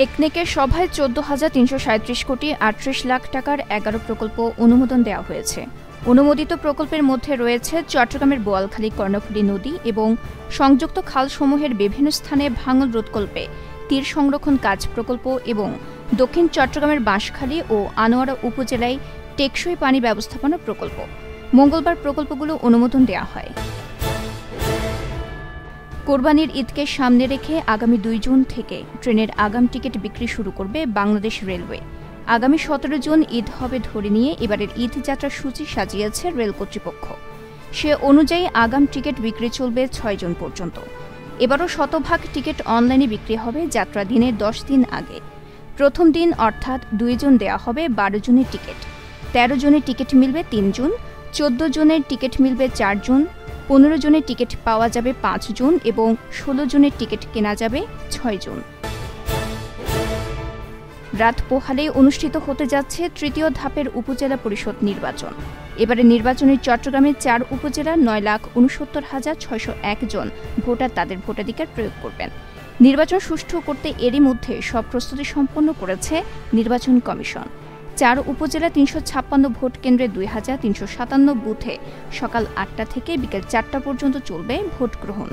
একনেকের সভায় 14,337 কোটি 38 লাখ টাকার 11 প্রকল্প অনুমোদন দেওয়া হয়েছে। অনুমোদিত প্রকল্পের মধ্যে রয়েছে চট্টগ্রামের বোয়ালখালী কর্ণফুলী নদী এবং সংযুক্ত খালসমূহের বিভিন্ন স্থানে ভাঙন রোধকল্পে তীর সংরক্ষণ কাজ প্রকল্প এবং দক্ষিণ চট্টগ্রামের বাঁশখালী ও আনোয়ারা উপজেলায় টেকসই পানি ব্যবস্থাপনা প্রকল্প। মঙ্গলবার প্রকল্পগুলো অনুমোদন দেওয়া হয়। কোরবানির ঈদকে সামনে রেখে আগামী 2 জুন থেকে ট্রেনের আগাম টিকিট বিক্রি শুরু করবে বাংলাদেশ রেলওয়ে। আগামী 17 জুন ঈদ হবে ধরে নিয়ে এবারের ঈদ যাত্রার সূচি সাজিয়েছে রেল কর্তৃপক্ষ। সে অনুযায়ী আগাম টিকিট বিক্রি চলবে 6 জুন পর্যন্ত। এবারও শতভাগ টিকিট অনলাইনে বিক্রি হবে যাত্রা দিনের 10 দিন আগে। প্রথম দিন অর্থাৎ 2 জুন দেওয়া হবে 12 জনের টিকিট, 13 জনের টিকিট মিলবে 3 জুন, 14 জনের টিকিট মিলবে 4 জুন, 15 জনের টিকিট পাওয়া যাবে 5 জুন এবং 16 জনের টিকিট কেনা যাবে 6 জুন। রাত পোহালে অনুষ্ঠিত হতে যাচ্ছে তৃতীয় ধাপের উপজেলা পরিষদ নির্বাচন। এবারে নির্বাচনে চট্টগ্রামের 4 উপজেলার 9,69,601 জন ভোটার তাদের ভোটাধিকার প্রয়োগ করবেন। নির্বাচন সুষ্ঠু করতে এরই মধ্যে সব প্রস্তুতি সম্পন্ন করেছে নির্বাচন কমিশন। 4 উপজেলা 356 ভোট কেন্দ্রে 2,357 বুথে সকাল 8টা থেকে বিকেল 4টা পর্যন্ত চলবে ভোট গ্রহণ।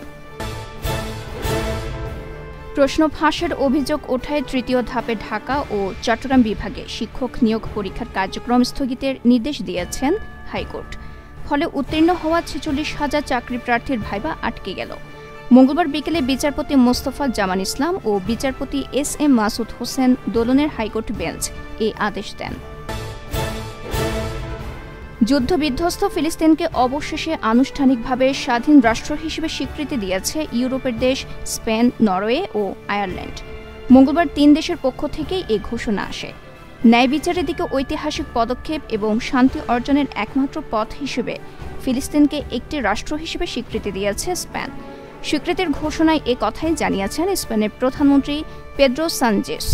প্রশ্ন ফাঁসের অভিযোগ ওঠায় তৃতীয় ধাপে ঢাকা ও চট্টগ্রাম বিভাগে শিক্ষক নিয়োগ পরীক্ষার কার্যক্রম স্থগিতের নির্দেশ দিয়েছেন হাইকোর্ট। ফলে উত্তীর্ণ হওয়া 46,000 চাকরি প্রার্থীর ভাইবা আটকে গেল। মঙ্গলবার বিকেলে বিচারপতি মোস্তফা জামান ইসলাম ও বিচারপতি SM মাসুদ হোসেন দোলনের হাইকোর্ট বেঞ্চ এই আদেশ দেন। যুদ্ধবিধ্বস্ত ফিলিস্তিনকে অবশেষে আনুষ্ঠানিকভাবে স্বাধীন রাষ্ট্র হিসেবে স্বীকৃতি দিয়েছে ইউরোপের দেশ স্পেন, নরওয়ে ও আয়ারল্যান্ড। মঙ্গলবার 3 দেশের পক্ষ থেকেই এই ঘোষণা আসে। ন্যায় বিচারের দিকে ঐতিহাসিক পদক্ষেপ এবং শান্তি অর্জনের একমাত্র পথ হিসেবে ফিলিস্তিনকে একটি রাষ্ট্র হিসেবে স্বীকৃতি দিয়েছে স্পেন। স্বীকৃতির ঘোষণায় এ কথাই জানিয়েছেন স্পেনের প্রধানমন্ত্রী পেদ্রো সানচেস।